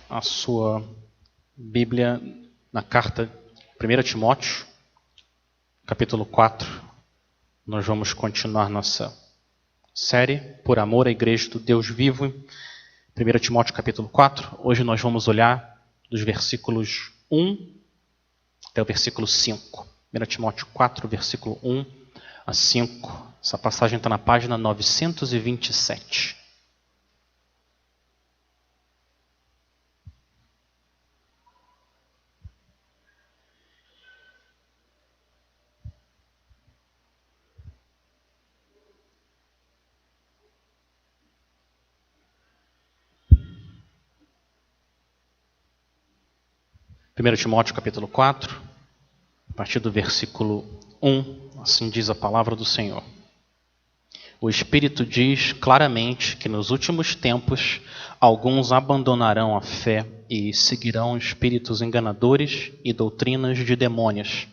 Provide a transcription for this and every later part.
A sua Bíblia na carta 1 Timóteo, capítulo 4. Nós vamos continuar nossa série Por Amor à Igreja do Deus Vivo. 1 Timóteo, capítulo 4. Hoje nós vamos olhar dos versículos 1 até o versículo 5. 1 Timóteo 4, versículo 1 a 5. Essa passagem está na página 927. Primeiro Timóteo capítulo 4, a partir do versículo 1, assim diz a palavra do Senhor. O Espírito diz claramente que nos últimos tempos alguns abandonarão a fé e seguirão espíritos enganadores e doutrinas de demônios.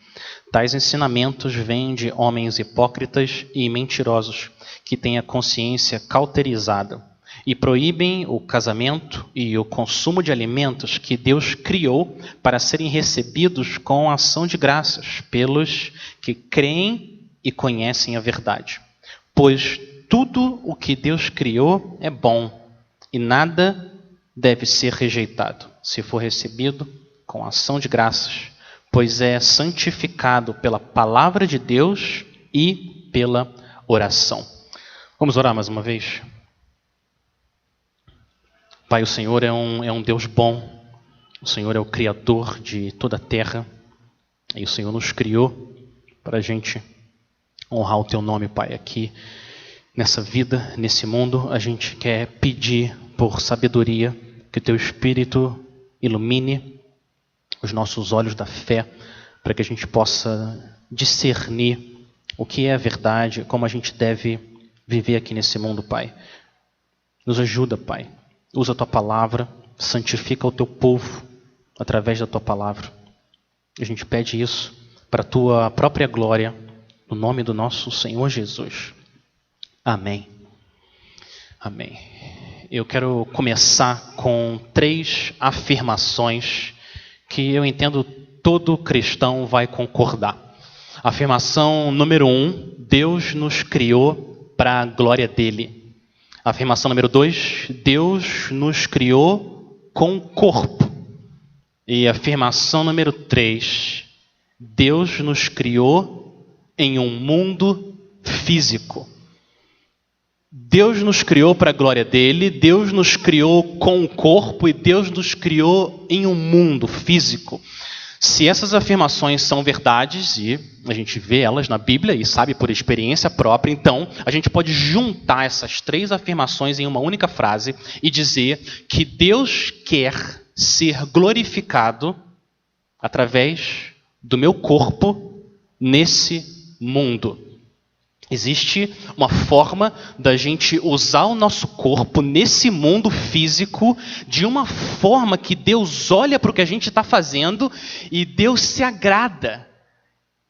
Tais ensinamentos vêm de homens hipócritas e mentirosos que têm a consciência cauterizada e proíbem o casamento e o consumo de alimentos que Deus criou para serem recebidos com ação de graças pelos que creem e conhecem a verdade. Pois tudo o que Deus criou é bom e nada deve ser rejeitado, se for recebido com ação de graças, pois é santificado pela palavra de Deus e pela oração. Vamos orar mais uma vez? Pai, o Senhor é um Deus bom, o Senhor é o Criador de toda a terra, e o Senhor nos criou para a gente honrar o Teu nome, Pai. Aqui nessa vida, nesse mundo, a gente quer pedir por sabedoria, que o Teu Espírito ilumine os nossos olhos da fé, para que a gente possa discernir o que é a verdade, como a gente deve viver aqui nesse mundo, Pai. Nos ajuda, Pai. Usa a Tua palavra, santifica o Teu povo através da Tua palavra. A gente pede isso para a Tua própria glória, no nome do nosso Senhor Jesus. Amém. Amém. Eu quero começar com 3 afirmações que eu entendo todo cristão vai concordar. Afirmação número 1, Deus nos criou para a glória dele. Afirmação número 2, Deus nos criou com corpo. E afirmação número 3, Deus nos criou em um mundo físico. Deus nos criou para a glória dele, Deus nos criou com o corpo e Deus nos criou em um mundo físico. Se essas afirmações são verdades, e a gente vê elas na Bíblia e sabe por experiência própria, então a gente pode juntar essas 3 afirmações em uma única frase e dizer que Deus quer ser glorificado através do meu corpo nesse mundo. Existe uma forma da gente usar o nosso corpo nesse mundo físico de uma forma que Deus olha para o que a gente está fazendo e Deus se agrada.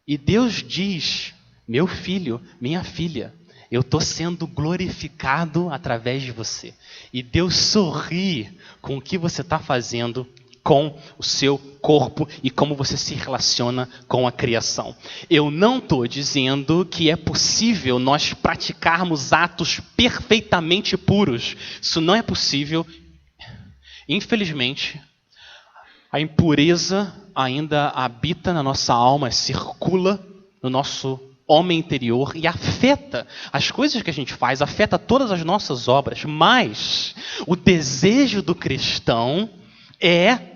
E Deus diz, meu filho, minha filha, eu estou sendo glorificado através de você. E Deus sorri com o que você está fazendo com o seu corpo e como você se relaciona com a criação. Eu não estou dizendo que é possível nós praticarmos atos perfeitamente puros. Isso não é possível. Infelizmente, a impureza ainda habita na nossa alma, circula no nosso homem interior e afeta as coisas que a gente faz, afeta todas as nossas obras. Mas o desejo do cristão é,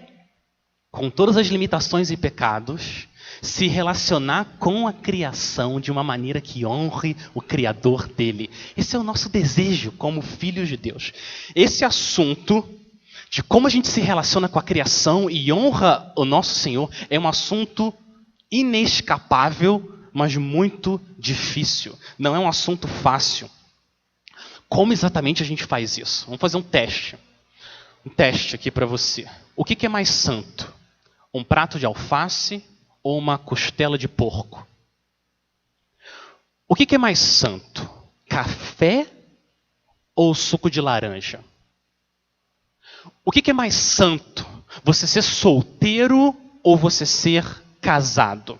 com todas as limitações e pecados, se relacionar com a criação de uma maneira que honre o Criador dele. Esse é o nosso desejo como filhos de Deus. Esse assunto de como a gente se relaciona com a criação e honra o nosso Senhor é um assunto inescapável, mas muito difícil. Não é um assunto fácil. Como exatamente a gente faz isso? Vamos fazer um teste. Um teste aqui para você. O que é mais santo? Um prato de alface ou uma costela de porco? O que é mais santo? Café ou suco de laranja? O que é mais santo? Você ser solteiro ou você ser casado?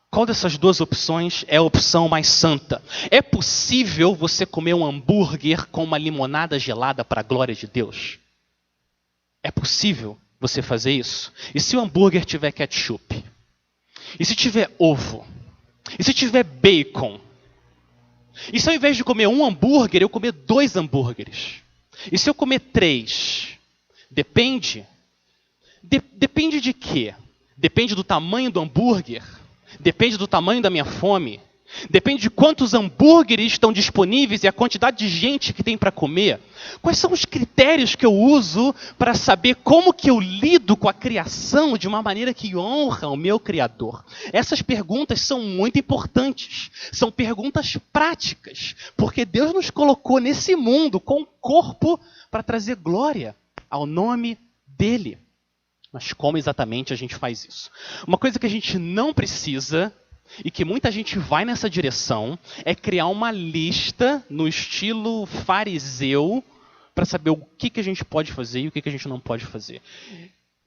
Qual dessas duas opções é a opção mais santa? É possível você comer um hambúrguer com uma limonada gelada para a glória de Deus? É possível você fazer isso? E se o hambúrguer tiver ketchup? E se tiver ovo? E se tiver bacon? E se ao invés de comer um hambúrguer, eu comer 2 hambúrgueres? E se eu comer 3? Depende. Depende de quê? Depende do tamanho do hambúrguer? Depende do tamanho da minha fome? Depende de quantos hambúrgueres estão disponíveis e a quantidade de gente que tem para comer? Quais são os critérios que eu uso para saber como que eu lido com a criação de uma maneira que honra o meu Criador? Essas perguntas são muito importantes. São perguntas práticas, porque Deus nos colocou nesse mundo com um corpo para trazer glória ao nome dele. Mas como exatamente a gente faz isso? Uma coisa que a gente não precisa, e que muita gente vai nessa direção, é criar uma lista no estilo fariseu para saber o que a gente pode fazer e o que a gente não pode fazer.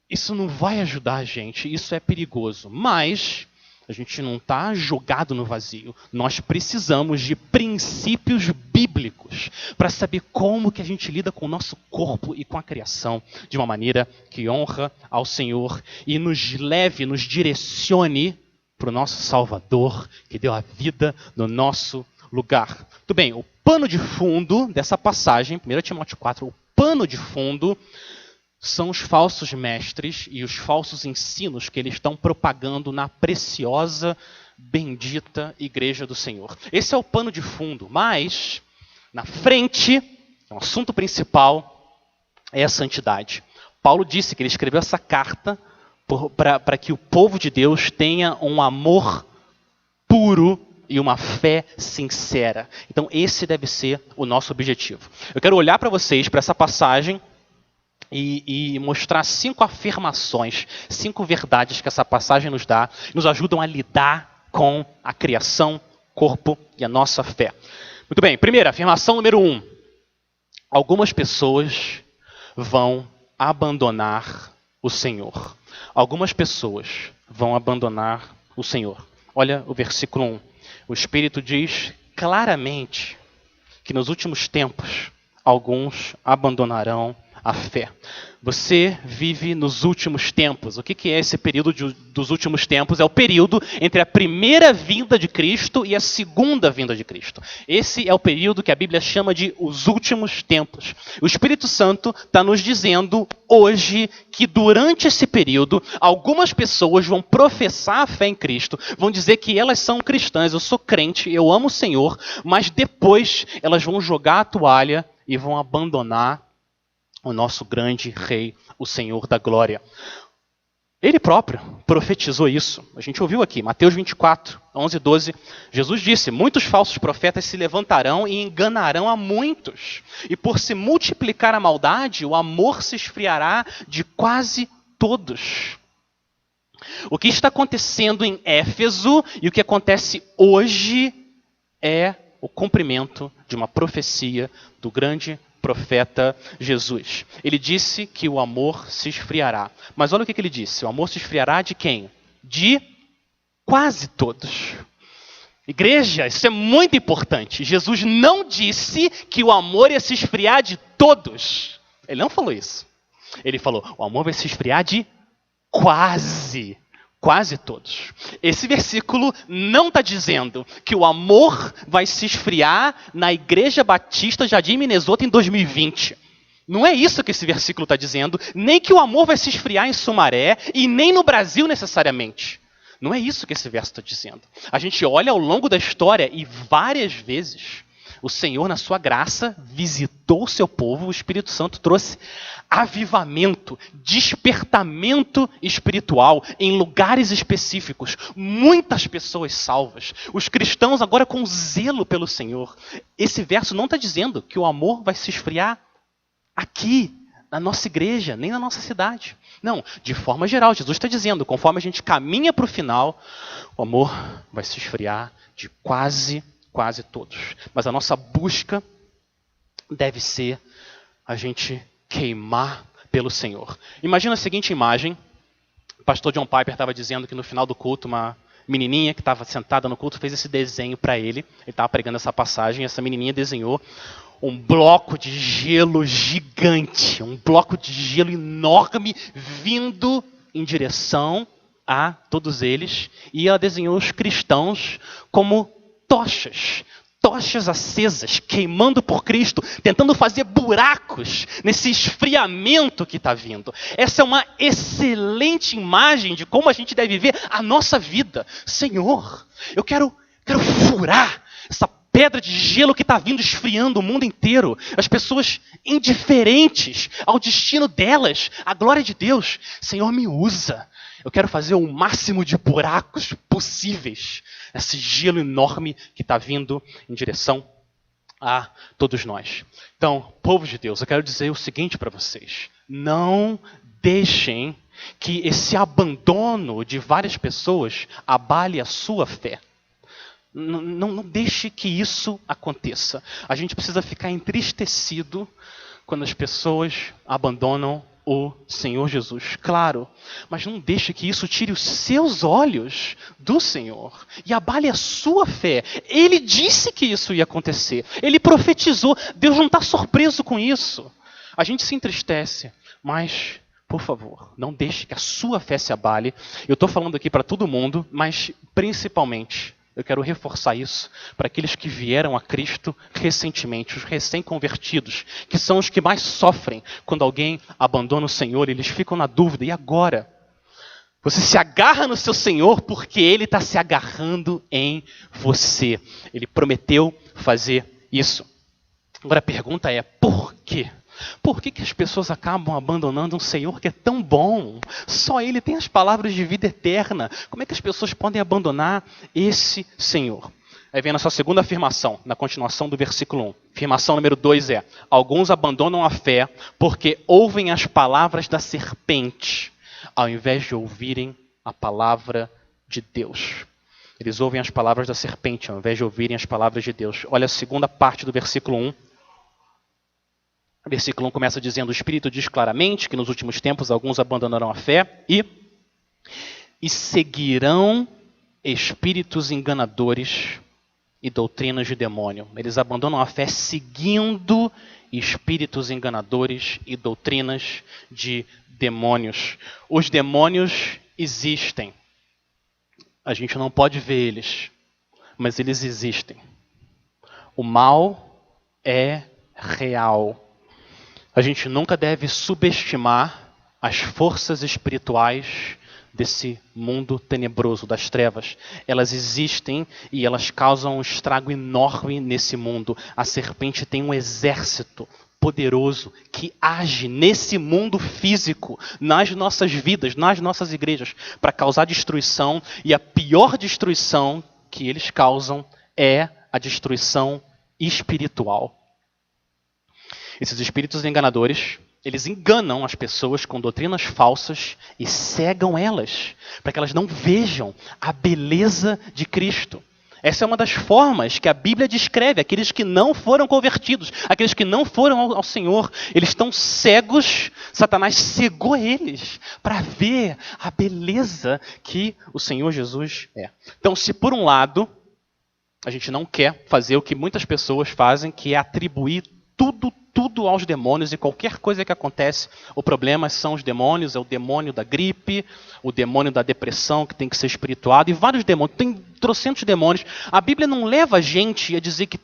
Isso não vai ajudar a gente, isso é perigoso. Mas a gente não está jogado no vazio. Nós precisamos de princípios bíblicos para saber como que a gente lida com o nosso corpo e com a criação de uma maneira que honra ao Senhor e nos leve, nos direcione para o nosso Salvador, que deu a vida no nosso lugar. Tudo bem, o pano de fundo dessa passagem, 1 Timóteo 4, o pano de fundo são os falsos mestres e os falsos ensinos que eles estão propagando na preciosa, bendita Igreja do Senhor. Esse é o pano de fundo, mas na frente, o assunto principal é a santidade. Paulo disse que ele escreveu essa carta para que o povo de Deus tenha um amor puro e uma fé sincera. Então esse deve ser o nosso objetivo. Eu quero olhar para vocês, para essa passagem, e mostrar 5 afirmações, 5 verdades que essa passagem nos dá, nos ajudam a lidar com a criação, corpo e a nossa fé. Muito bem, primeira, afirmação número 1. Algumas pessoas vão abandonar o Senhor. Algumas pessoas vão abandonar o Senhor. Olha o versículo 1. O Espírito diz claramente que nos últimos tempos alguns abandonarão a fé. Você vive nos últimos tempos. O que é esse período dos últimos tempos? É o período entre a primeira vinda de Cristo e a segunda vinda de Cristo. Esse é o período que a Bíblia chama de os últimos tempos. O Espírito Santo está nos dizendo hoje que durante esse período, algumas pessoas vão professar a fé em Cristo, vão dizer que elas são cristãs, eu sou crente, eu amo o Senhor, mas depois elas vão jogar a toalha e vão abandonar o nosso grande Rei, o Senhor da Glória. Ele próprio profetizou isso. A gente ouviu aqui, Mateus 24, 11 e 12. Jesus disse, muitos falsos profetas se levantarão e enganarão a muitos. E por se multiplicar a maldade, o amor se esfriará de quase todos. O que está acontecendo em Éfeso e o que acontece hoje é o cumprimento de uma profecia do grande profeta Jesus. Ele disse que o amor se esfriará. Mas olha o que ele disse. O amor se esfriará de quem? De quase todos. Igreja, isso é muito importante. Jesus não disse que o amor ia se esfriar de todos. Ele não falou isso. Ele falou, o amor vai se esfriar de quase todos. Esse versículo não está dizendo que o amor vai se esfriar na Igreja Batista Jardim Minnesota em 2020. Não é isso que esse versículo está dizendo, nem que o amor vai se esfriar em Sumaré e nem no Brasil necessariamente. Não é isso que esse verso está dizendo. A gente olha ao longo da história e várias vezes o Senhor, na sua graça, visitou o seu povo, o Espírito Santo trouxe avivamento, despertamento espiritual em lugares específicos. Muitas pessoas salvas. Os cristãos agora com zelo pelo Senhor. Esse verso não está dizendo que o amor vai se esfriar aqui, na nossa igreja, nem na nossa cidade. Não, de forma geral, Jesus está dizendo, conforme a gente caminha para o final, o amor vai se esfriar de quase todos. Mas a nossa busca deve ser a gente queimar pelo Senhor. Imagina a seguinte imagem. O pastor John Piper estava dizendo que no final do culto, uma menininha que estava sentada no culto fez esse desenho para ele. Ele estava pregando essa passagem, essa menininha desenhou um bloco de gelo gigante, um bloco de gelo enorme vindo em direção a todos eles. E ela desenhou os cristãos como tochas acesas, queimando por Cristo, tentando fazer buracos nesse esfriamento que está vindo. Essa é uma excelente imagem de como a gente deve ver a nossa vida. Senhor, eu quero furar essa pedra de gelo que está vindo esfriando o mundo inteiro. As pessoas indiferentes ao destino delas, à glória de Deus. Senhor, me usa. Eu quero fazer o máximo de buracos possíveis. Esse gelo enorme que está vindo em direção a todos nós. Então, povo de Deus, eu quero dizer o seguinte para vocês. Não deixem que esse abandono de várias pessoas abale a sua fé. Não deixe que isso aconteça. A gente precisa ficar entristecido quando as pessoas abandonam o Senhor Jesus, claro, mas não deixe que isso tire os seus olhos do Senhor e abale a sua fé. Ele disse que isso ia acontecer, ele profetizou. Deus não está surpreso com isso. A gente se entristece, mas, por favor, não deixe que a sua fé se abale. Eu estou falando aqui para todo mundo, mas principalmente eu quero reforçar isso para aqueles que vieram a Cristo recentemente, os recém-convertidos, que são os que mais sofrem quando alguém abandona o Senhor. Eles ficam na dúvida, e agora? Você se agarra no seu Senhor porque Ele está se agarrando em você. Ele prometeu fazer isso. Agora a pergunta é, por quê? Por que as pessoas acabam abandonando um Senhor que é tão bom? Só Ele tem as palavras de vida eterna. Como é que as pessoas podem abandonar esse Senhor? Aí vem a nossa segunda afirmação, na continuação do versículo 1. Afirmação número 2 é: alguns abandonam a fé porque ouvem as palavras da serpente, ao invés de ouvirem a palavra de Deus. Eles ouvem as palavras da serpente, ao invés de ouvirem as palavras de Deus. Olha a segunda parte do versículo 1. O versículo 1 começa dizendo: o Espírito diz claramente que nos últimos tempos alguns abandonarão a fé e seguirão espíritos enganadores e doutrinas de demônio. Eles abandonam a fé seguindo espíritos enganadores e doutrinas de demônios. Os demônios existem. A gente não pode ver eles, mas eles existem. O mal é real. A gente nunca deve subestimar as forças espirituais desse mundo tenebroso, das trevas. Elas existem e elas causam um estrago enorme nesse mundo. A serpente tem um exército poderoso que age nesse mundo físico, nas nossas vidas, nas nossas igrejas, para causar destruição. E a pior destruição que eles causam é a destruição espiritual. Esses espíritos enganadores, eles enganam as pessoas com doutrinas falsas e cegam elas, para que elas não vejam a beleza de Cristo. Essa é uma das formas que a Bíblia descreve aqueles que não foram convertidos, aqueles que não foram ao Senhor. Eles estão cegos, Satanás cegou eles para ver a beleza que o Senhor Jesus é. Então, se por um lado, a gente não quer fazer o que muitas pessoas fazem, que é atribuir tudo aos demônios, e qualquer coisa que acontece, o problema são os demônios, é o demônio da gripe, o demônio da depressão que tem que ser espirituado, e vários demônios, tem trocentos demônios. A Bíblia não leva a gente a dizer que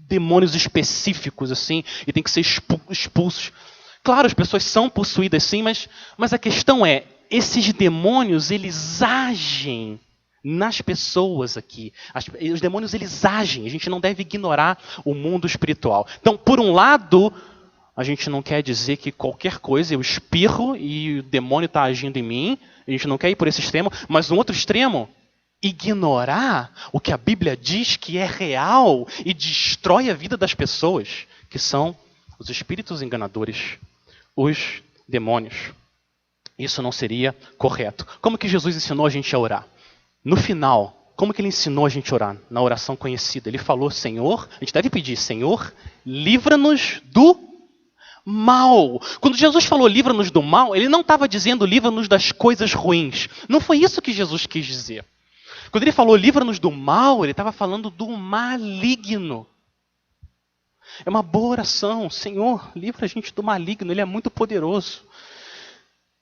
demônios específicos assim, e tem que ser expulsos. Claro, as pessoas são possuídas sim, mas a questão é, esses demônios, eles agem nas pessoas aqui. Os demônios, eles agem. A gente não deve ignorar o mundo espiritual. Então, por um lado, a gente não quer dizer que qualquer coisa eu espirro e o demônio está agindo em mim. A gente não quer ir por esse extremo. Mas no outro extremo, ignorar o que a Bíblia diz que é real e destrói a vida das pessoas, que são os espíritos enganadores, os demônios. Isso não seria correto. Como que Jesus ensinou a gente a orar? No final, como que ele ensinou a gente a orar? Na oração conhecida, ele falou: Senhor, a gente deve pedir, Senhor, livra-nos do mal. Quando Jesus falou livra-nos do mal, ele não estava dizendo livra-nos das coisas ruins. Não foi isso que Jesus quis dizer. Quando ele falou livra-nos do mal, ele estava falando do maligno. É uma boa oração. Senhor, livra a gente do maligno, ele é muito poderoso.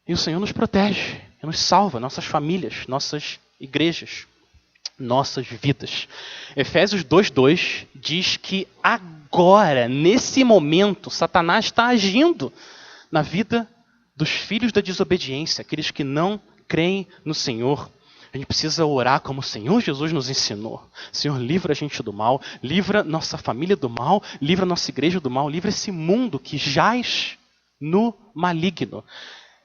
E o Senhor nos protege, nos salva, nossas famílias, nossas igrejas, nossas vidas. Efésios 2:2 diz que agora, nesse momento, Satanás está agindo na vida dos filhos da desobediência, aqueles que não creem no Senhor. A gente precisa orar como o Senhor Jesus nos ensinou. Senhor, livra a gente do mal, livra nossa família do mal, livra nossa igreja do mal, livra esse mundo que jaz no maligno.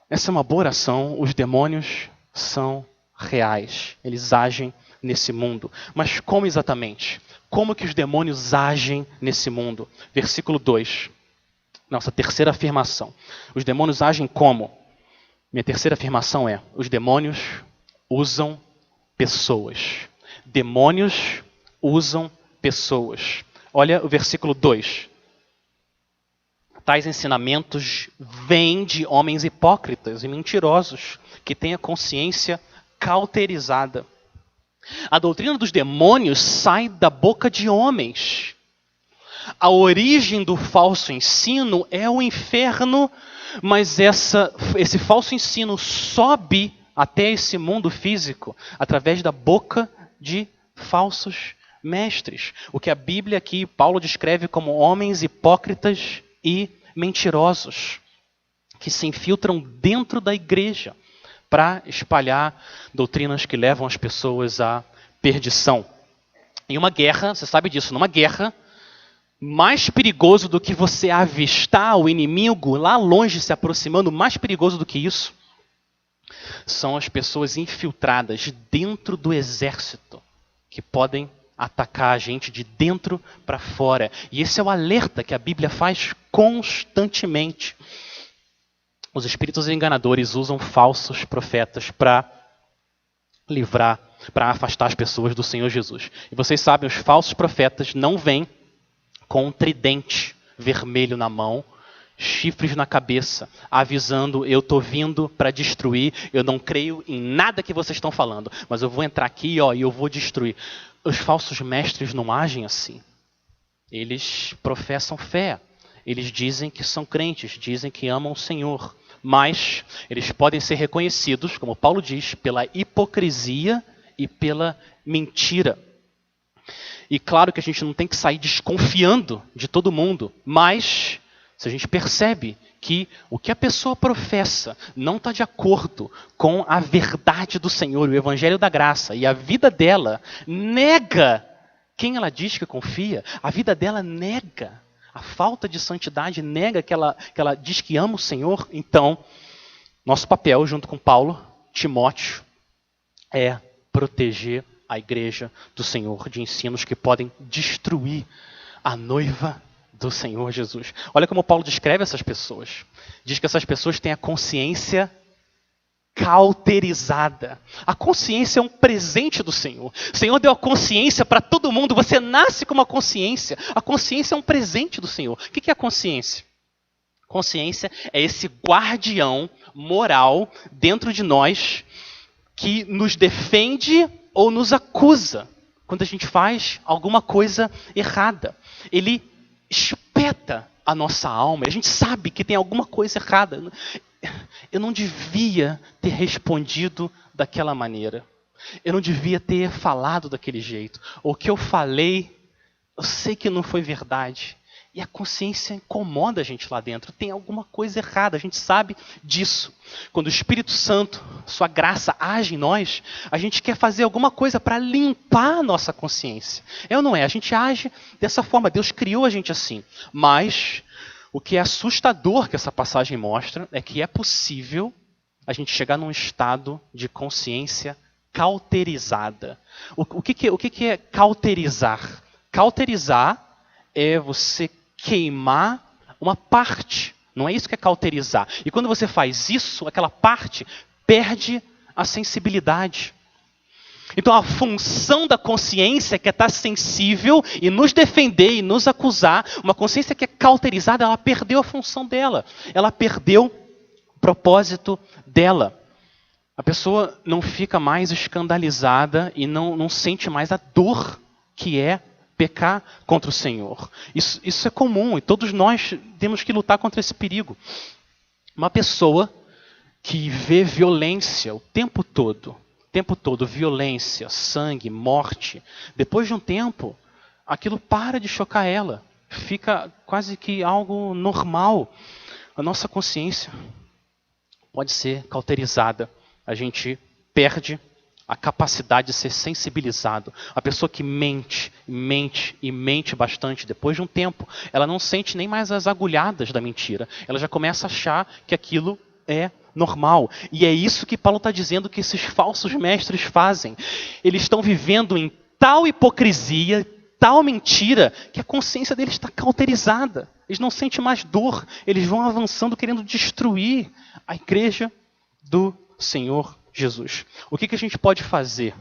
Essa é uma boa oração. Os demônios são reais. Eles agem nesse mundo. Mas como exatamente? Como que os demônios agem nesse mundo? Versículo 2. Nossa terceira afirmação. Os demônios agem como? Minha terceira afirmação é: os demônios usam pessoas. Demônios usam pessoas. Olha o versículo 2. Tais ensinamentos vêm de homens hipócritas e mentirosos, que têm a consciência cauterizada. A doutrina dos demônios sai da boca de homens. A origem do falso ensino é o inferno, mas esse falso ensino sobe até esse mundo físico através da boca de falsos mestres. O que a Bíblia aqui, Paulo descreve como homens hipócritas e mentirosos, que se infiltram dentro da igreja para espalhar doutrinas que levam as pessoas à perdição. Em uma guerra, você sabe disso, numa guerra, mais perigoso do que você avistar o inimigo lá longe se aproximando, mais perigoso do que isso, são as pessoas infiltradas dentro do exército, que podem atacar a gente de dentro para fora. E esse é o alerta que a Bíblia faz constantemente. Os espíritos enganadores usam falsos profetas para afastar as pessoas do Senhor Jesus. E vocês sabem, os falsos profetas não vêm com um tridente vermelho na mão, chifres na cabeça, avisando: eu estou vindo para destruir, eu não creio em nada que vocês estão falando, mas eu vou entrar aqui e eu vou destruir. Os falsos mestres não agem assim. Eles professam fé, eles dizem que são crentes, dizem que amam o Senhor, mas eles podem ser reconhecidos, como Paulo diz, pela hipocrisia e pela mentira. E claro que a gente não tem que sair desconfiando de todo mundo, mas se a gente percebe que o que a pessoa professa não está de acordo com a verdade do Senhor, o Evangelho da Graça, e a vida dela nega quem ela diz que confia, a vida dela nega a falta de santidade, nega que ela diz que ama o Senhor, então nosso papel, junto com Paulo, Timóteo, é proteger a igreja do Senhor de ensinos que podem destruir a noiva do Senhor Jesus. Olha como Paulo descreve essas pessoas. Diz que essas pessoas têm a consciência cauterizada. A consciência é um presente do Senhor. O Senhor deu a consciência para todo mundo. Você nasce com uma consciência. A consciência é um presente do Senhor. O que é a consciência? Consciência é esse guardião moral dentro de nós que nos defende ou nos acusa quando a gente faz alguma coisa errada. Ele espeta a nossa alma. A gente sabe que tem alguma coisa errada. Eu não devia ter respondido daquela maneira. Eu não devia ter falado daquele jeito. O que eu falei, eu sei que não foi verdade. E a consciência incomoda a gente lá dentro. Tem alguma coisa errada, a gente sabe disso. Quando o Espírito Santo, sua graça, age em nós, a gente quer fazer alguma coisa para limpar a nossa consciência. É ou não é? A gente age dessa forma. Deus criou a gente assim. Mas o que é assustador que essa passagem mostra é que é possível a gente chegar num estado de consciência cauterizada. O que é cauterizar? Cauterizar é você queimar uma parte. Não é isso que é cauterizar. E quando você faz isso, aquela parte perde a sensibilidade. Então a função da consciência que é estar sensível e nos defender e nos acusar, uma consciência que é cauterizada, ela perdeu a função dela. Ela perdeu o propósito dela. A pessoa não fica mais escandalizada e não sente mais a dor que é pecar contra o Senhor. Isso é comum e todos nós temos que lutar contra esse perigo. Uma pessoa que vê violência o tempo todo, violência, sangue, morte, depois de um tempo, aquilo para de chocar ela. Fica quase que algo normal. A nossa consciência pode ser cauterizada. A gente perde a capacidade de ser sensibilizado. A pessoa que mente bastante, depois de um tempo, ela não sente nem mais as agulhadas da mentira. Ela já começa a achar que aquilo é normal. E é isso que Paulo está dizendo que esses falsos mestres fazem. Eles estão vivendo em tal hipocrisia, tal mentira, que a consciência deles está cauterizada. Eles não sentem mais dor. Eles vão avançando querendo destruir a igreja do Senhor Jesus. O que a gente pode fazer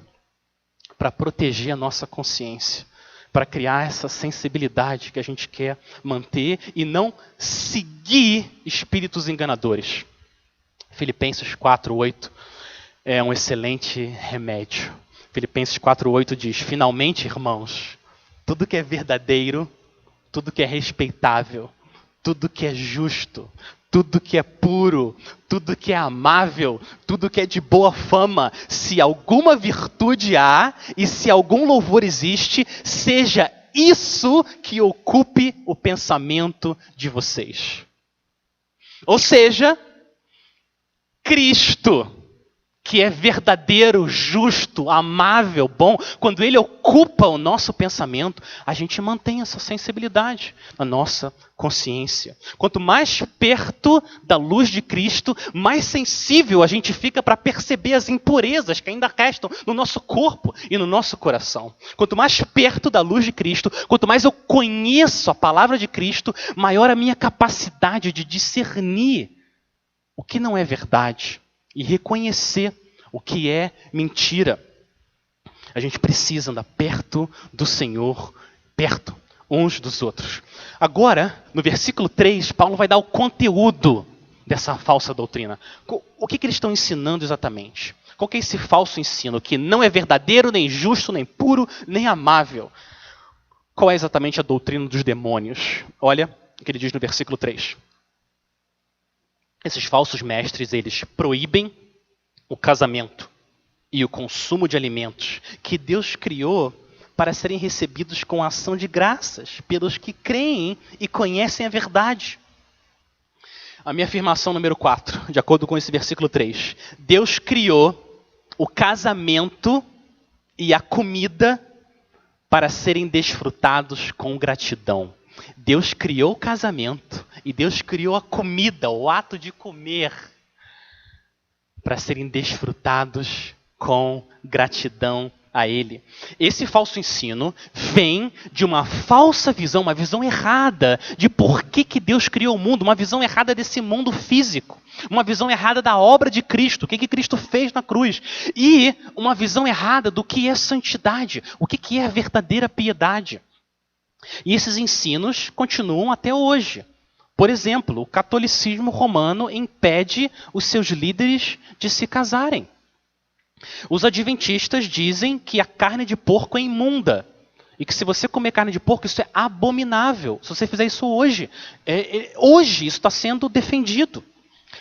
para proteger a nossa consciência? Para criar essa sensibilidade que a gente quer manter e não seguir espíritos enganadores. Filipenses 4:8 é um excelente remédio. Filipenses 4:8 diz: finalmente, irmãos, tudo que é verdadeiro, tudo que é respeitável, tudo que é justo, tudo que é puro, tudo que é amável, tudo que é de boa fama, se alguma virtude há e se algum louvor existe, seja isso que ocupe o pensamento de vocês. Ou seja, Cristo, que é verdadeiro, justo, amável, bom, quando Ele ocupa o nosso pensamento, a gente mantém essa sensibilidade na nossa consciência. Quanto mais perto da luz de Cristo, mais sensível a gente fica para perceber as impurezas que ainda restam no nosso corpo e no nosso coração. Quanto mais perto da luz de Cristo, quanto mais eu conheço a palavra de Cristo, maior a minha capacidade de discernir o que não é verdade e reconhecer o que é mentira. A gente precisa andar perto do Senhor, perto uns dos outros. Agora, no versículo 3, Paulo vai dar o conteúdo dessa falsa doutrina. O que eles estão ensinando exatamente? Qual que é esse falso ensino que não é verdadeiro, nem justo, nem puro, nem amável? Qual é exatamente a doutrina dos demônios? Olha o que ele diz no versículo 3. Esses falsos mestres, eles proíbem o casamento e o consumo de alimentos que Deus criou para serem recebidos com ação de graças pelos que creem e conhecem a verdade. A minha afirmação número 4, de acordo com esse versículo 3. Deus criou o casamento e a comida para serem desfrutados com gratidão. Deus criou o casamento e Deus criou a comida, o ato de comer, para serem desfrutados com gratidão a Ele. Esse falso ensino vem de uma falsa visão, uma visão errada de por que Deus criou o mundo, uma visão errada desse mundo físico, uma visão errada da obra de Cristo, o que Cristo fez na cruz, e uma visão errada do que é santidade, o que é a verdadeira piedade. E esses ensinos continuam até hoje. Por exemplo, o catolicismo romano impede os seus líderes de se casarem. Os adventistas dizem que a carne de porco é imunda. E que se você comer carne de porco, isso é abominável. Se você fizer isso hoje, hoje isso está sendo defendido.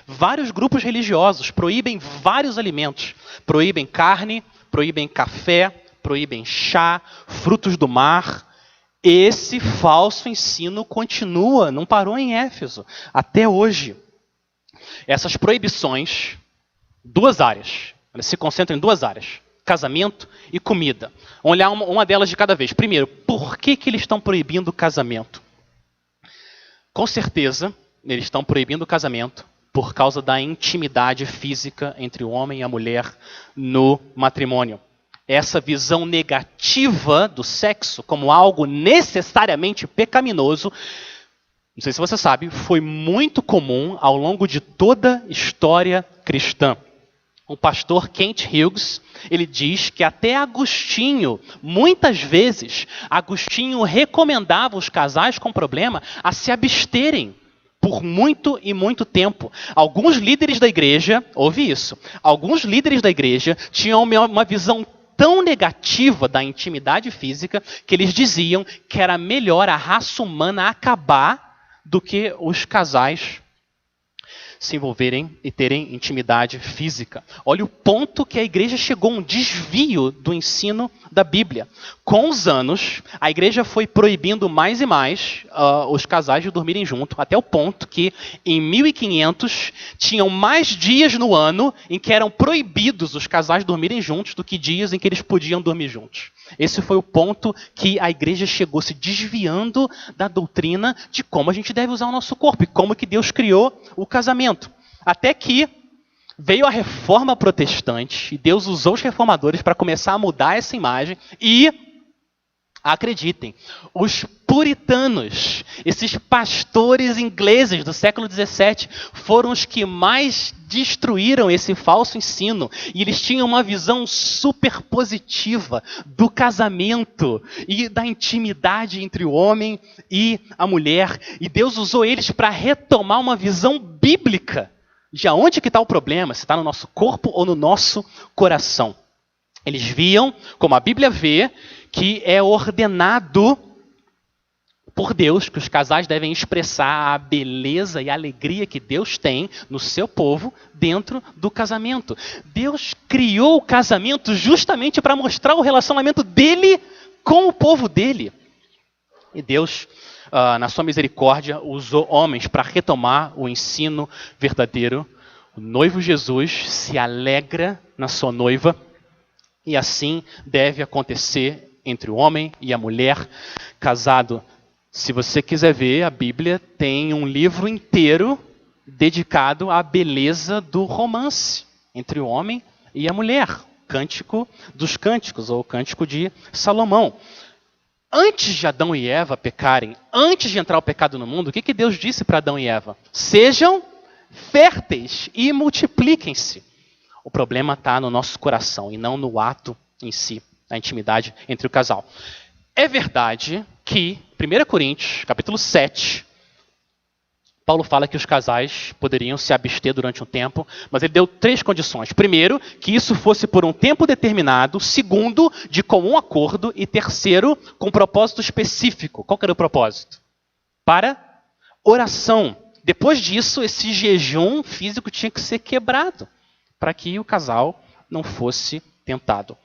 Vários grupos religiosos proíbem vários alimentos. Proíbem carne, proíbem café, proíbem chá, frutos do mar. Esse falso ensino continua, não parou em Éfeso, até hoje. Essas proibições, duas áreas, elas se concentram em duas áreas, casamento e comida. Vamos olhar uma delas de cada vez. Primeiro, por que eles estão proibindo o casamento? Com certeza, eles estão proibindo o casamento por causa da intimidade física entre o homem e a mulher no matrimônio. Essa visão negativa do sexo como algo necessariamente pecaminoso, não sei se você sabe, foi muito comum ao longo de toda a história cristã. O pastor Kent Hughes, ele diz que até Agostinho, muitas vezes, Agostinho recomendava os casais com problema a se absterem por muito e muito tempo. Alguns líderes da igreja, ouve isso, alguns líderes da igreja tinham uma visão tão negativa da intimidade física que eles diziam que era melhor a raça humana acabar do que os casais se envolverem e terem intimidade física. Olha o ponto que a igreja chegou, um desvio do ensino da Bíblia. Com os anos, a igreja foi proibindo mais e mais os casais de dormirem juntos, até o ponto que, em 1500, tinham mais dias no ano em que eram proibidos os casais dormirem juntos do que dias em que eles podiam dormir juntos. Esse foi o ponto que a igreja chegou, se desviando da doutrina de como a gente deve usar o nosso corpo e como que Deus criou o casamento. Até que veio a reforma protestante e Deus usou os reformadores para começar a mudar essa imagem e, acreditem, os puritanos, esses pastores ingleses do século XVII, foram os que mais destruíram esse falso ensino. E eles tinham uma visão super positiva do casamento e da intimidade entre o homem e a mulher. E Deus usou eles para retomar uma visão bíblica de aonde que está o problema, se está no nosso corpo ou no nosso coração. Eles viam, como a Bíblia vê, que é ordenado por Deus que os casais devem expressar a beleza e a alegria que Deus tem no seu povo dentro do casamento. Deus criou o casamento justamente para mostrar o relacionamento dele com o povo dele. E Deus, na sua misericórdia, usou homens para retomar o ensino verdadeiro. O noivo Jesus se alegra na sua noiva e assim deve acontecer entre o homem e a mulher casado. Se você quiser ver, a Bíblia tem um livro inteiro dedicado à beleza do romance entre o homem e a mulher. Cântico dos Cânticos, ou Cântico de Salomão. Antes de Adão e Eva pecarem, antes de entrar o pecado no mundo, o que Deus disse para Adão e Eva? Sejam férteis e multipliquem-se. O problema está no nosso coração e não no ato em si, a intimidade entre o casal. É verdade que, 1 Coríntios, capítulo 7, Paulo fala que os casais poderiam se abster durante um tempo, mas ele deu 3 condições. Primeiro, que isso fosse por um tempo determinado. Segundo, de comum acordo. E terceiro, com propósito específico. Qual que era o propósito? Para oração. Depois disso, esse jejum físico tinha que ser quebrado, para que o casal não fosse tentado.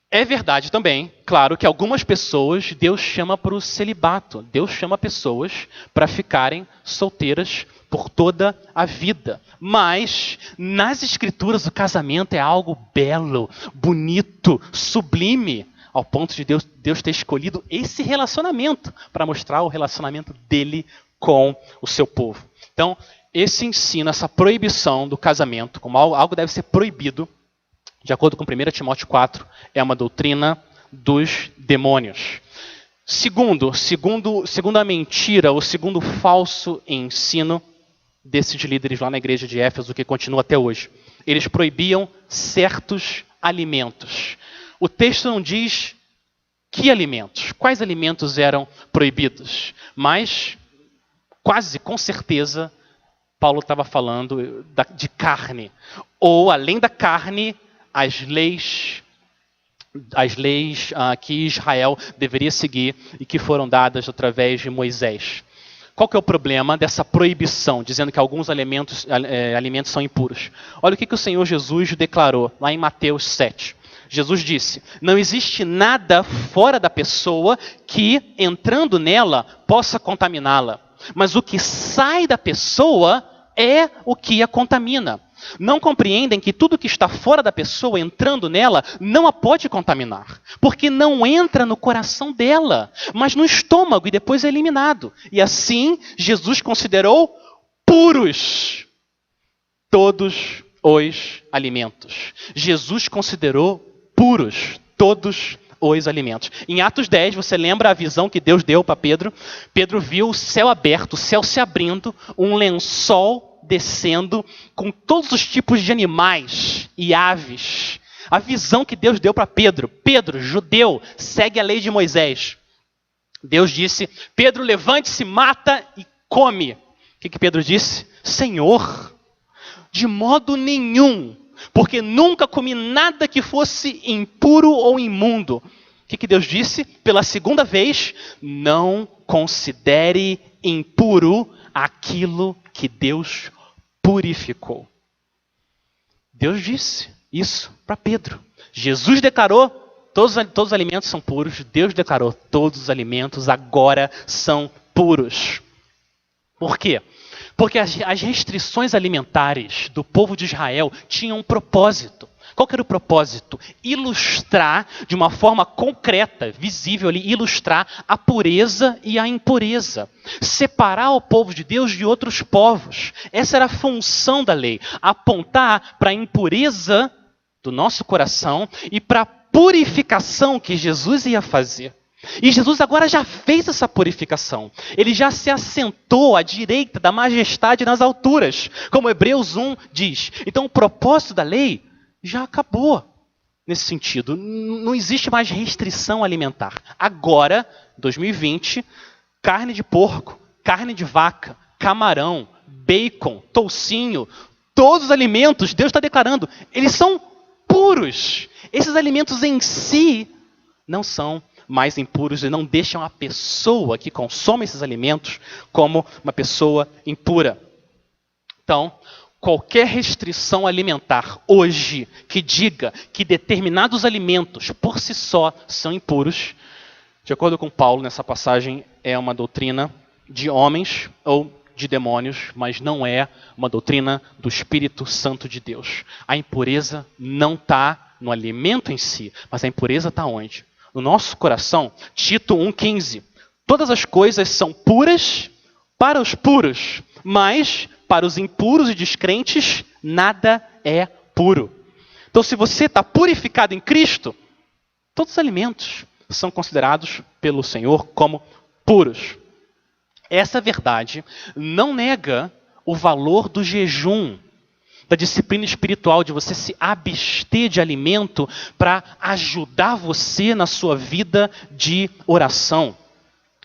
É verdade também, claro, que algumas pessoas Deus chama para o celibato. Deus chama pessoas para ficarem solteiras por toda a vida. Mas, nas Escrituras, o casamento é algo belo, bonito, sublime, ao ponto de Deus ter escolhido esse relacionamento para mostrar o relacionamento dele com o seu povo. Então, esse ensino, essa proibição do casamento, como algo deve ser proibido, de acordo com 1 Timóteo 4, é uma doutrina dos demônios. Segundo a mentira, ou segundo o falso ensino desses líderes lá na igreja de Éfeso, que continua até hoje. Eles proibiam certos alimentos. O texto não diz que alimentos, quais alimentos eram proibidos, mas quase com certeza Paulo estava falando de carne. Ou, além da carne, as leis que Israel deveria seguir e que foram dadas através de Moisés. Qual que é o problema dessa proibição, dizendo que alguns alimentos são impuros? Olha o que o Senhor Jesus declarou lá em Mateus 7. Jesus disse: não existe nada fora da pessoa que, entrando nela, possa contaminá-la. Mas o que sai da pessoa é o que a contamina. Não compreendem que tudo que está fora da pessoa, entrando nela, não a pode contaminar. Porque não entra no coração dela, mas no estômago e depois é eliminado. E assim, Jesus considerou puros todos os alimentos. Jesus considerou puros todos os alimentos. Em Atos 10, você lembra a visão que Deus deu para Pedro? Pedro viu o céu aberto, o céu se abrindo, um lençol descendo com todos os tipos de animais e aves. A visão que Deus deu para Pedro. Pedro, judeu, segue a lei de Moisés. Deus disse, Pedro, levante-se, mata e come. O que Pedro disse? Senhor, de modo nenhum, porque nunca comi nada que fosse impuro ou imundo. O que Deus disse? Pela segunda vez, não considere impuro aquilo que Deus purificou. Deus disse isso para Pedro. Jesus declarou, todos os alimentos são puros. Deus declarou, todos os alimentos agora são puros. Por quê? Porque as restrições alimentares do povo de Israel tinham um propósito. Qual que era o propósito? Ilustrar de uma forma concreta, visível ali, ilustrar a pureza e a impureza. Separar o povo de Deus de outros povos. Essa era a função da lei. Apontar para a impureza do nosso coração e para a purificação que Jesus ia fazer. E Jesus agora já fez essa purificação. Ele já se assentou à direita da majestade nas alturas. Como Hebreus 1 diz. Então o propósito da lei já acabou nesse sentido. Não existe mais restrição alimentar. Agora, 2020, carne de porco, carne de vaca, camarão, bacon, toucinho, todos os alimentos, Deus está declarando, eles são puros. Esses alimentos em si não são mais impuros e não deixam a pessoa que consome esses alimentos como uma pessoa impura. Então, qualquer restrição alimentar hoje que diga que determinados alimentos por si só são impuros, de acordo com Paulo nessa passagem, é uma doutrina de homens ou de demônios, mas não é uma doutrina do Espírito Santo de Deus. A impureza não está no alimento em si, mas a impureza está onde? No nosso coração. Tito 1,15. Todas as coisas são puras para os puros, mas para os impuros e descrentes, nada é puro. Então, se você está purificado em Cristo, todos os alimentos são considerados pelo Senhor como puros. Essa verdade não nega o valor do jejum, da disciplina espiritual, de você se abster de alimento para ajudar você na sua vida de oração.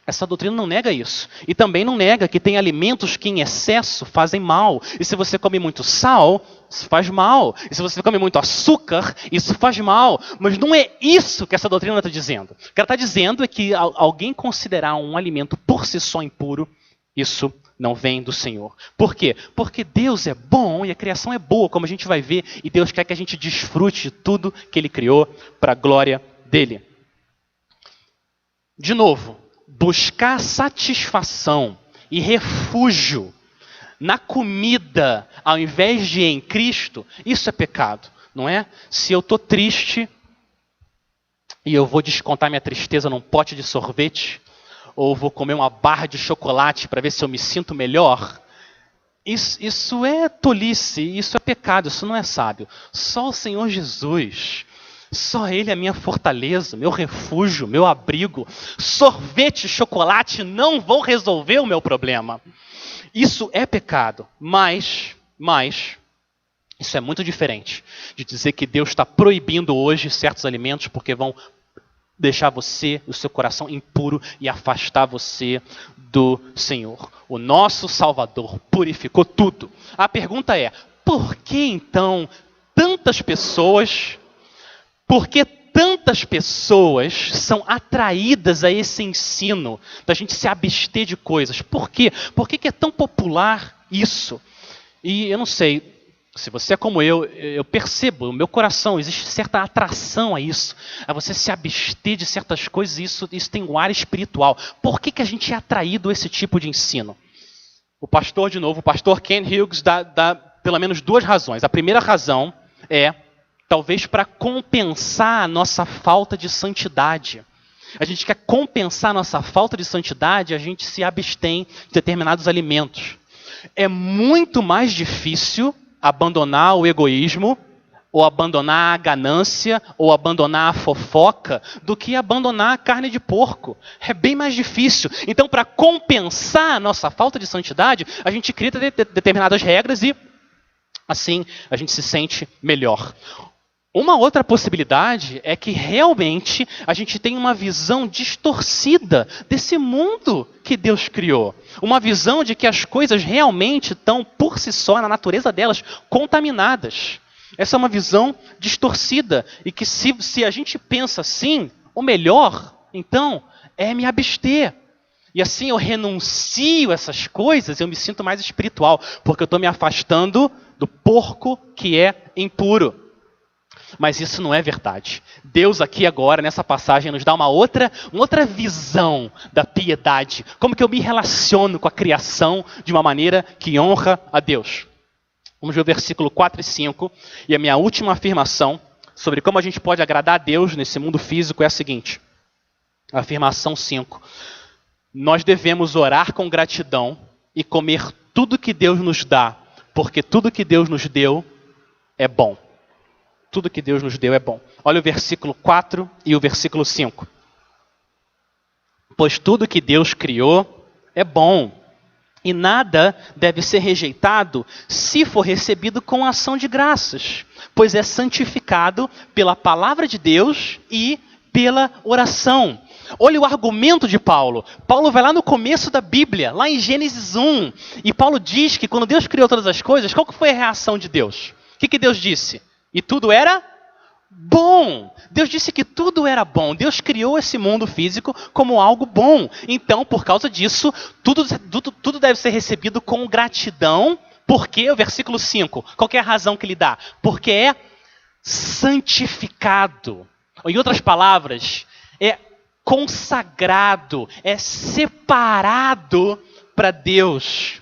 Essa doutrina não nega isso. E também não nega que tem alimentos que em excesso fazem mal. E se você come muito sal, isso faz mal. E se você come muito açúcar, isso faz mal. Mas não é isso que essa doutrina está dizendo. O que ela está dizendo é que alguém considerar um alimento por si só impuro, isso não vem do Senhor. Por quê? Porque Deus é bom e a criação é boa, como a gente vai ver. E Deus quer que a gente desfrute de tudo que Ele criou para a glória dEle. De novo, buscar satisfação e refúgio na comida, ao invés de em Cristo, isso é pecado, não é? Se eu estou triste e eu vou descontar minha tristeza num pote de sorvete, ou vou comer uma barra de chocolate para ver se eu me sinto melhor, isso é tolice, isso é pecado, isso não é sábio. Só o Senhor Jesus, só Ele é a minha fortaleza, meu refúgio, meu abrigo. Sorvete e chocolate não vão resolver o meu problema. Isso é pecado, mas isso é muito diferente de dizer que Deus está proibindo hoje certos alimentos porque vão deixar você, o seu coração impuro e afastar você do Senhor. O nosso Salvador purificou tudo. A pergunta é, por que então tantas pessoas são atraídas a esse ensino da gente se abster de coisas? Por quê? Por que é tão popular isso? E eu não sei, se você é como eu percebo, no meu coração existe certa atração a isso, a você se abster de certas coisas, e isso tem um ar espiritual. Por que a gente é atraído a esse tipo de ensino? O pastor Ken Hughes dá pelo menos duas razões. A primeira razão é talvez para compensar a nossa falta de santidade. A gente quer compensar a nossa falta de santidade, a gente se abstém de determinados alimentos. É muito mais difícil abandonar o egoísmo, ou abandonar a ganância, ou abandonar a fofoca, do que abandonar a carne de porco. É bem mais difícil. Então, para compensar a nossa falta de santidade, a gente cria determinadas regras e Assim, a gente se sente melhor. Uma outra possibilidade é que realmente a gente tem uma visão distorcida desse mundo que Deus criou. Uma visão de que as coisas realmente estão, por si só, na natureza delas, contaminadas. Essa é uma visão distorcida. E que se a gente pensa assim, o melhor, então, é me abster. E assim eu renuncio essas coisas, eu me sinto mais espiritual, porque eu estou me afastando do porco que é impuro. Mas isso não é verdade. Deus aqui agora, nessa passagem, nos dá uma outra visão da piedade. Como que eu me relaciono com a criação de uma maneira que honra a Deus. Vamos ver o versículo 4 e 5. E a minha última afirmação sobre como a gente pode agradar a Deus nesse mundo físico é a seguinte. A afirmação 5. Nós devemos orar com gratidão e comer tudo que Deus nos dá, porque tudo que Deus nos deu é bom. Tudo que Deus nos deu é bom. Olha o versículo 4 e o versículo 5. Pois tudo que Deus criou é bom, e nada deve ser rejeitado se for recebido com ação de graças, pois é santificado pela palavra de Deus e pela oração. Olha o argumento de Paulo. Paulo vai lá no começo da Bíblia, lá em Gênesis 1, e Paulo diz que quando Deus criou todas as coisas, qual que foi a reação de Deus? O que Deus disse? E tudo era bom. Deus disse que tudo era bom. Deus criou esse mundo físico como algo bom. Então, por causa disso, tudo deve ser recebido com gratidão. Porque, o versículo 5, qual que é a razão que ele dá? Porque é santificado. Em outras palavras, é consagrado, é separado para Deus.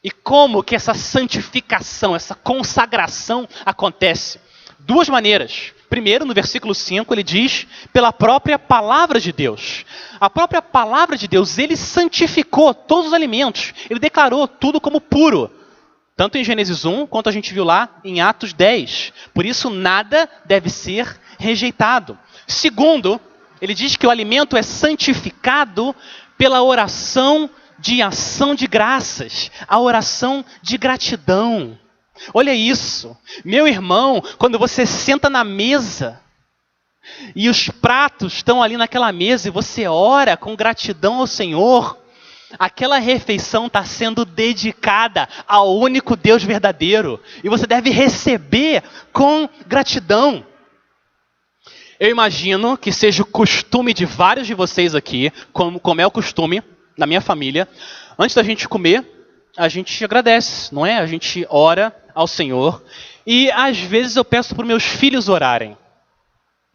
E como que essa santificação, essa consagração acontece? Duas maneiras. Primeiro, no versículo 5, ele diz pela própria palavra de Deus. A própria palavra de Deus, ele santificou todos os alimentos. Ele declarou tudo como puro. Tanto em Gênesis 1, quanto a gente viu lá em Atos 10. Por isso, nada deve ser rejeitado. Segundo, ele diz que o alimento é santificado pela oração de ação de graças, a oração de gratidão. Olha isso, meu irmão, quando você senta na mesa e os pratos estão ali naquela mesa e você ora com gratidão ao Senhor, aquela refeição está sendo dedicada ao único Deus verdadeiro e você deve receber com gratidão. Eu imagino que seja o costume de vários de vocês aqui, como é o costume na minha família, antes da gente comer, a gente agradece, não é? A gente ora ao Senhor. E às vezes eu peço para os meus filhos orarem.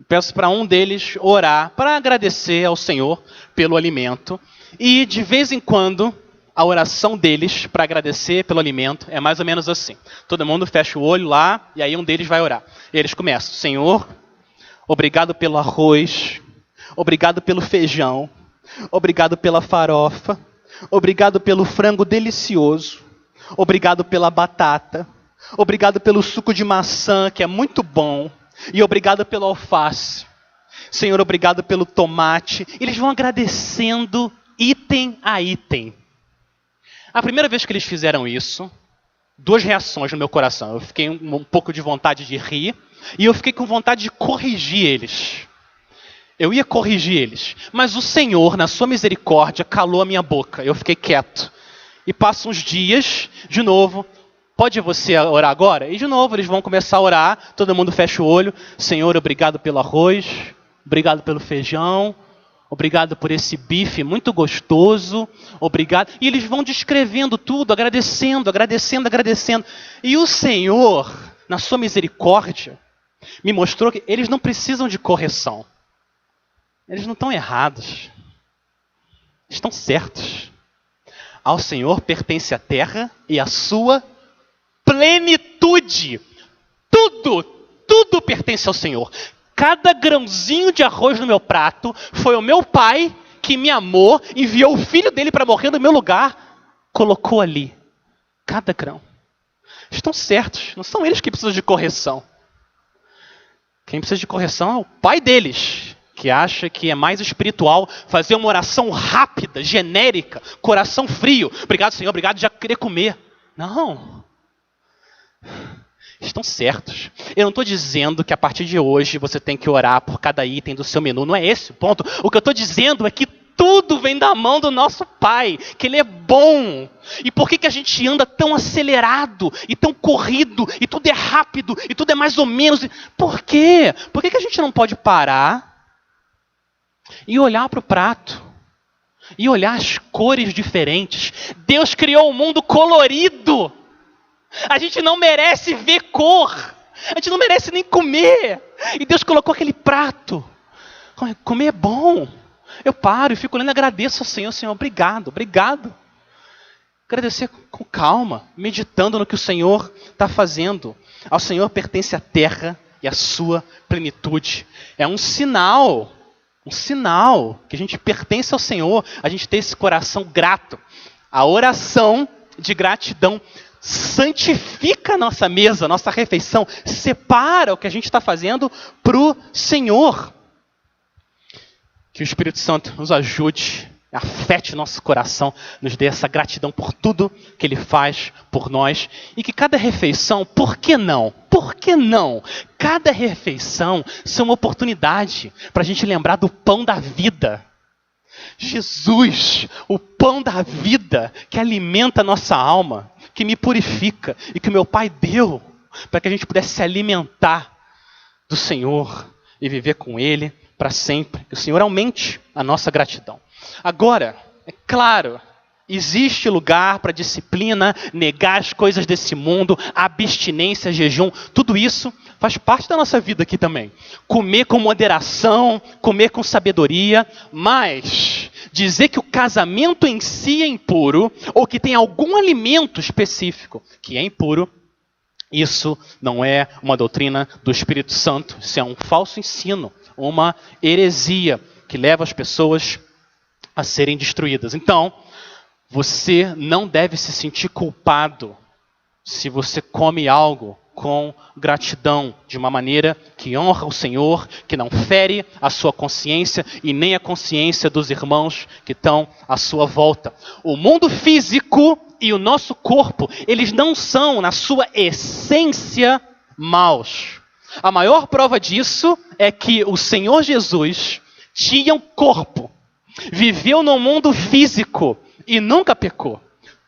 Peço para um deles orar, para agradecer ao Senhor pelo alimento. E de vez em quando, a oração deles para agradecer pelo alimento é mais ou menos assim. Todo mundo fecha o olho lá, e aí um deles vai orar. E eles começam: Senhor, obrigado pelo arroz, obrigado pelo feijão, obrigado pela farofa, obrigado pelo frango delicioso, obrigado pela batata, obrigado pelo suco de maçã, que é muito bom, e obrigado pelo alface. Senhor, obrigado pelo tomate. Eles vão agradecendo item a item. A primeira vez que eles fizeram isso, duas reações no meu coração. Eu fiquei um pouco de vontade de rir, e eu fiquei com vontade de corrigir eles. Eu ia corrigir eles, mas o Senhor, na sua misericórdia, calou a minha boca. Eu fiquei quieto. E passam uns dias, de novo, pode você orar agora? E de novo eles vão começar a orar, todo mundo fecha o olho. Senhor, obrigado pelo arroz, obrigado pelo feijão, obrigado por esse bife muito gostoso, obrigado. E eles vão descrevendo tudo, agradecendo, agradecendo, agradecendo. E o Senhor, na sua misericórdia, me mostrou que eles não precisam de correção. Eles não estão errados. Estão certos. Ao Senhor pertence a terra e a sua plenitude. Tudo pertence ao Senhor. Cada grãozinho de arroz no meu prato foi o meu pai que me amou, enviou o filho dele para morrer no meu lugar, colocou ali. Cada grão. Estão certos. Não são eles que precisam de correção. Quem precisa de correção é o pai deles, que acha que é mais espiritual fazer uma oração rápida, genérica, coração frio. Obrigado, Senhor, obrigado, já querer comer. Não. Estão certos. Eu não estou dizendo que a partir de hoje você tem que orar por cada item do seu menu. Não é esse o ponto. O que eu estou dizendo é que tudo vem da mão do nosso Pai, que Ele é bom. E por que a gente anda tão acelerado e tão corrido, e tudo é rápido, e tudo é mais ou menos? Por quê? Por que a gente não pode parar e olhar para o prato? E olhar as cores diferentes? Deus criou um mundo colorido. A gente não merece ver cor. A gente não merece nem comer. E Deus colocou aquele prato. Comer é bom. Eu paro e fico olhando e agradeço ao Senhor. Senhor, obrigado, obrigado. Agradecer com calma, meditando no que o Senhor está fazendo. Ao Senhor pertence a terra e a sua plenitude. É um sinal que a gente pertence ao Senhor, a gente ter esse coração grato. A oração de gratidão santifica a nossa mesa, a nossa refeição, separa o que a gente está fazendo para o Senhor. Que o Espírito Santo nos ajude, afete nosso coração, nos dê essa gratidão por tudo que Ele faz por nós. E que cada refeição, por que não? Por que não? Cada refeição é uma oportunidade para a gente lembrar do pão da vida. Jesus, o pão da vida que alimenta a nossa alma, que me purifica e que o meu Pai deu para que a gente pudesse se alimentar do Senhor e viver com Ele para sempre. Que o Senhor aumente a nossa gratidão. Agora, é claro, existe lugar para disciplina, negar as coisas desse mundo, abstinência, jejum, tudo isso faz parte da nossa vida aqui também. Comer com moderação, comer com sabedoria, mas dizer que o casamento em si é impuro, ou que tem algum alimento específico que é impuro, isso não é uma doutrina do Espírito Santo, isso é um falso ensino, uma heresia que leva as pessoas a serem destruídas. Então, você não deve se sentir culpado se você come algo com gratidão, de uma maneira que honra o Senhor, que não fere a sua consciência e nem a consciência dos irmãos que estão à sua volta. O mundo físico e o nosso corpo, eles não são, na sua essência, maus. A maior prova disso é que o Senhor Jesus tinha um corpo, viveu no mundo físico e nunca pecou.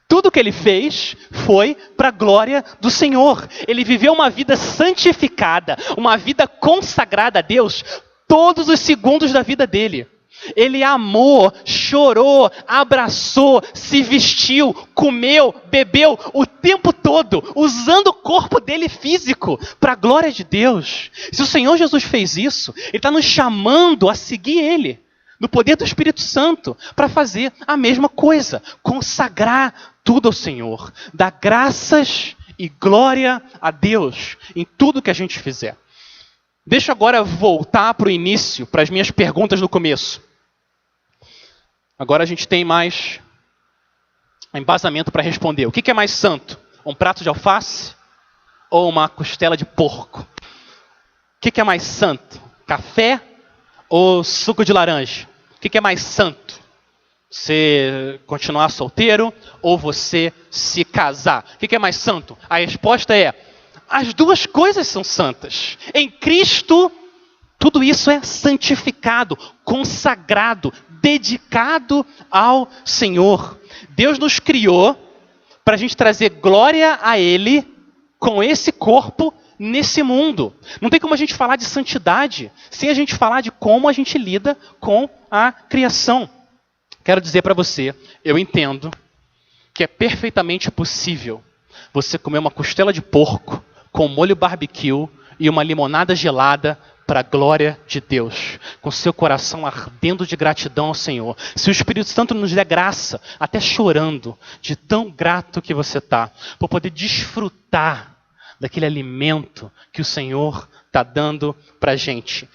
Tudo que ele fez foi para a glória do Senhor. Ele viveu uma vida santificada, uma vida consagrada a Deus, todos os segundos da vida dele. Ele amou, chorou, abraçou, se vestiu, comeu, bebeu o tempo todo, usando o corpo dele físico para a glória de Deus. Se o Senhor Jesus fez isso, Ele está nos chamando a seguir Ele, no poder do Espírito Santo, para fazer a mesma coisa, consagrar tudo ao Senhor, dar graças e glória a Deus em tudo que a gente fizer. Deixa eu agora voltar para o início, para as minhas perguntas no começo. Agora a gente tem mais embasamento para responder. O que é mais santo? Um prato de alface ou uma costela de porco? O que é mais santo? Café ou suco de laranja? O que é mais santo? Você continuar solteiro ou você se casar? O que é mais santo? A resposta é: as duas coisas são santas. Em Cristo, tudo isso é santificado, consagrado, dedicado ao Senhor. Deus nos criou para a gente trazer glória a Ele com esse corpo nesse mundo. Não tem como a gente falar de santidade sem a gente falar de como a gente lida com a criação. Quero dizer para você, eu entendo que é perfeitamente possível você comer uma costela de porco com molho barbecue e uma limonada gelada para a glória de Deus, com seu coração ardendo de gratidão ao Senhor. Se o Espírito Santo nos der graça, até chorando, de tão grato que você está, por poder desfrutar daquele alimento que o Senhor está dando para a gente.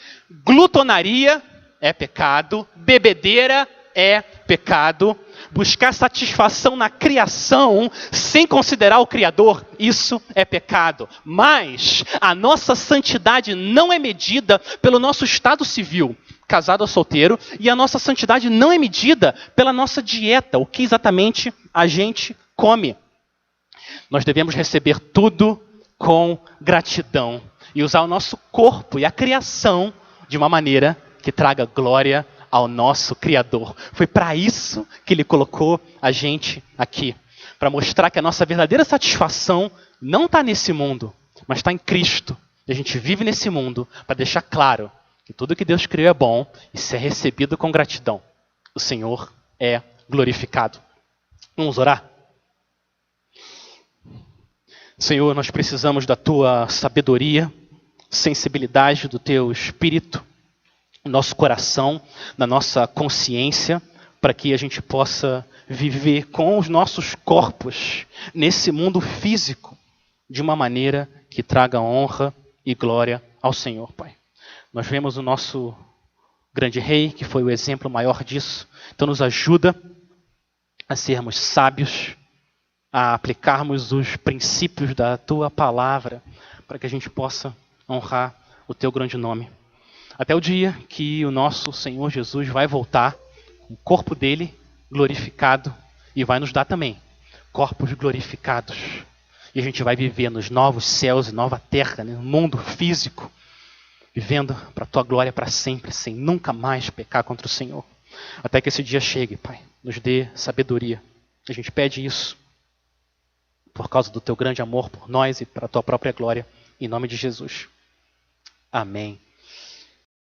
Glutonaria é pecado, bebedeira é pecado, buscar satisfação na criação sem considerar o Criador, isso é pecado. Mas a nossa santidade não é medida pelo nosso estado civil, casado ou solteiro, e a nossa santidade não é medida pela nossa dieta, o que exatamente a gente come. Nós devemos receber tudo com gratidão e usar o nosso corpo e a criação de uma maneira que traga glória ao nosso Criador. Foi para isso que Ele colocou a gente aqui, para mostrar que a nossa verdadeira satisfação não está nesse mundo, mas está em Cristo. E a gente vive nesse mundo para deixar claro que tudo que Deus criou é bom e ser recebido com gratidão. O Senhor é glorificado. Vamos orar? Senhor, nós precisamos da Tua sabedoria, sensibilidade do Teu Espírito, no nosso coração, na nossa consciência, para que a gente possa viver com os nossos corpos nesse mundo físico de uma maneira que traga honra e glória ao Senhor, Pai. Nós vemos o nosso grande rei, que foi o exemplo maior disso. Então nos ajuda a sermos sábios, a aplicarmos os princípios da Tua palavra, para que a gente possa honrar o Teu grande nome. Até o dia que o nosso Senhor Jesus vai voltar, com o corpo dele glorificado, e vai nos dar também corpos glorificados. E a gente vai viver nos novos céus e nova terra, no mundo físico, vivendo para a Tua glória para sempre, sem nunca mais pecar contra o Senhor. Até que esse dia chegue, Pai, nos dê sabedoria. A gente pede isso por causa do Teu grande amor por nós e para a Tua própria glória, em nome de Jesus. Amém.